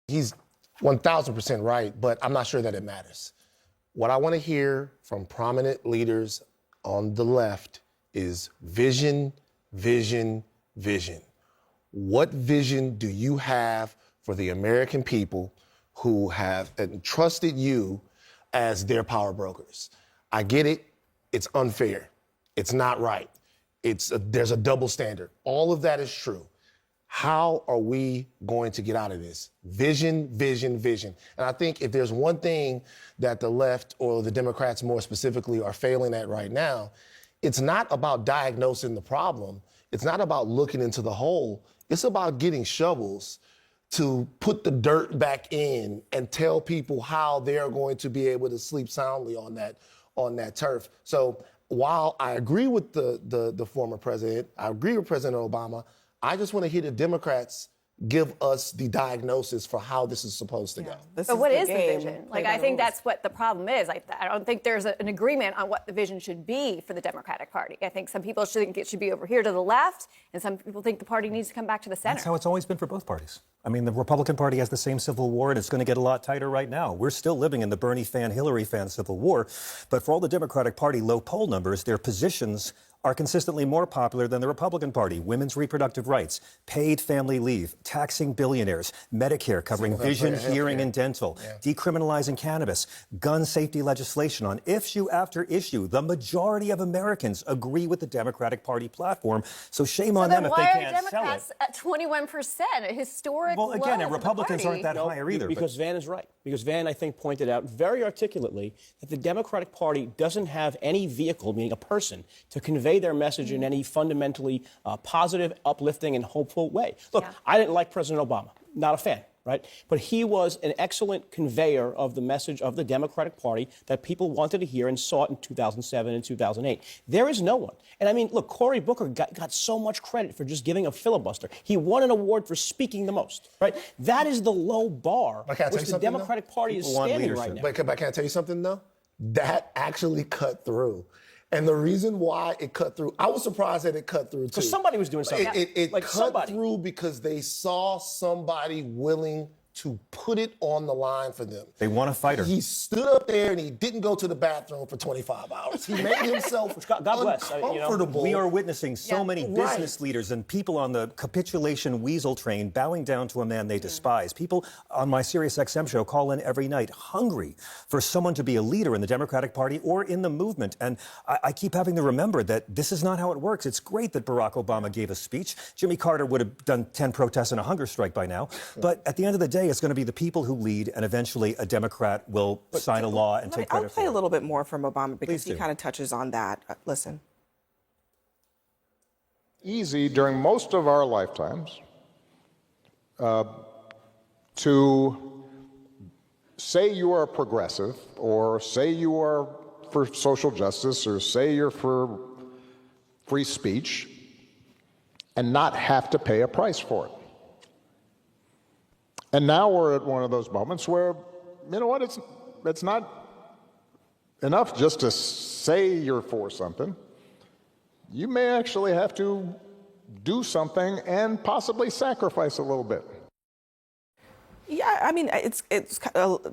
He's 1,000% right, but I'm not sure that it matters. What I want to hear from prominent leaders on the left is vision, vision, vision. What vision do you have for the American people who have entrusted you as their power brokers? I get it. It's unfair. It's not right. There's a double standard. All of that is true. How are we going to get out of this? Vision, vision, vision. And I think if there's one thing that the left, or the Democrats more specifically, are failing at right now, it's not about diagnosing the problem. It's not about looking into the hole. It's about getting shovels to put the dirt back in and tell people how they're going to be able to sleep soundly on that turf. So while I agree with the former president, I agree with President Obama, I just want to hear the Democrats give us the diagnosis for how this is supposed to go. But what is the vision? Like, I think that's what the problem is. I don't think there's an agreement on what the vision should be for the Democratic Party. I think some people think it should be over here to the left, and some people think the party needs to come back to the center. That's how it's always been for both parties. I mean, the Republican Party has the same civil war, and it's going to get a lot tighter right now. We're still living in the Bernie fan, Hillary fan civil war. But for all the Democratic Party low poll numbers, their positions are consistently more popular than the Republican Party. Women's reproductive rights, paid family leave, taxing billionaires, Medicare covering vision, hearing, and dental, decriminalizing cannabis, gun safety legislation. On issue after issue, the majority of Americans agree with the Democratic Party platform. So shame on them if they can't sell it. Why are Democrats at 21%, a historic Well, again, low and Republicans aren't that higher either. Because Van is right. Because Van, I think, pointed out very articulately that the Democratic Party doesn't have any vehicle, meaning a person, to convey their message in any fundamentally positive, uplifting, and hopeful way. Look, I didn't like President Obama. Not a fan, right? But he was an excellent conveyor of the message of the Democratic Party that people wanted to hear and saw it in 2007 and 2008. There is no one. And I mean, look, Cory Booker got so much credit for just giving a filibuster. He won an award for speaking the most, right? That is the low bar which the Democratic Party is standing right now. But can I tell you something, though? That actually cut through. And the reason why it cut through, I was surprised that it cut through, too. Because somebody was doing something. It cut through because they saw somebody willing to put it on the line for them. They want a fighter. He stood up there and he didn't go to the bathroom for 25 hours. He made himself uncomfortable. We are witnessing so many business leaders and people on the capitulation weasel train bowing down to a man they despise. People on my SiriusXM show call in every night hungry for someone to be a leader in the Democratic Party or in the movement. And I keep having to remember that this is not how it works. It's great that Barack Obama gave a speech. Jimmy Carter would have done 10 protests and a hunger strike by now. But at the end of the day, it's going to be the people who lead, and eventually a Democrat will sign a law and take credit for it. I'll play a little bit more from Obama because he kind of touches on that. Listen. Easy during most of our lifetimes to say you are progressive, or say you are for social justice, or say you're for free speech, and not have to pay a price for it. And now we're at one of those moments where, you know what, it's not enough just to say you're for something. You may actually have to do something and possibly sacrifice a little bit. Yeah, I mean, it's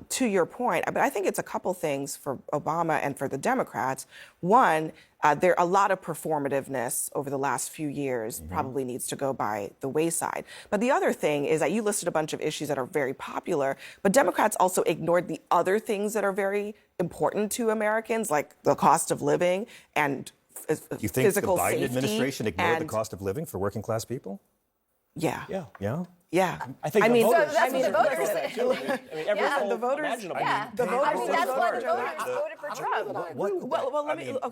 to your point, but I think it's a couple things for Obama and for the Democrats. One, there a lot of performativeness over the last few years probably needs to go by the wayside. But the other thing is that you listed a bunch of issues that are very popular, but Democrats also ignored the other things that are very important to Americans, like the cost of living and you think the Biden administration ignored the cost of living for working class people? Yeah. I mean, that's what the voters say. The voters. That's why the voters voted for Trump.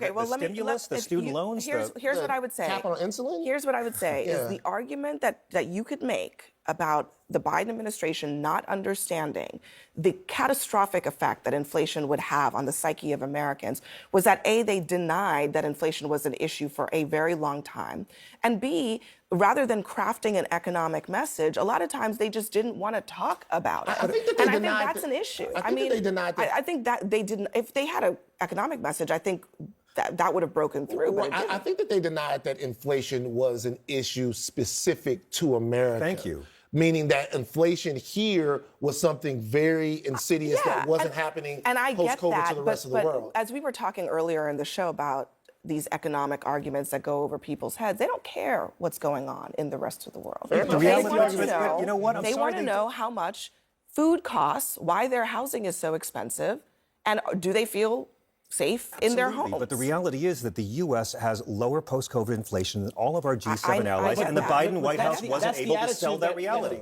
The stimulus, the student loans. Here's what I would say. Cap on insulin? Here's what I would say is the argument that you could make about the Biden administration not understanding the catastrophic effect that inflation would have on the psyche of Americans was that A, they denied that inflation was an issue for a very long time, and B, rather than crafting an economic message, a lot of times they just didn't want to talk about it. I think that's an issue. I think they denied that. I think that they didn't. If they had an economic message, I think that would have broken through. Well, I think that they denied that inflation was an issue specific to America. Thank you. meaning that inflation here was something very insidious that wasn't happening and I get post-COVID that, to the rest of the world. As we were talking earlier in the show about these economic arguments that go over people's heads, they don't care what's going on in the rest of the world. The They reality want is, to know, you know what? I'm they sorry want to know how much food costs, why their housing is so expensive, and do they feel safe in their Absolutely, homes? But the reality is that the U.S. has lower post-COVID inflation than all of our G7 I allies, get and the that. Biden But White that's House the- wasn't that's the able to sell attitude that that- reality.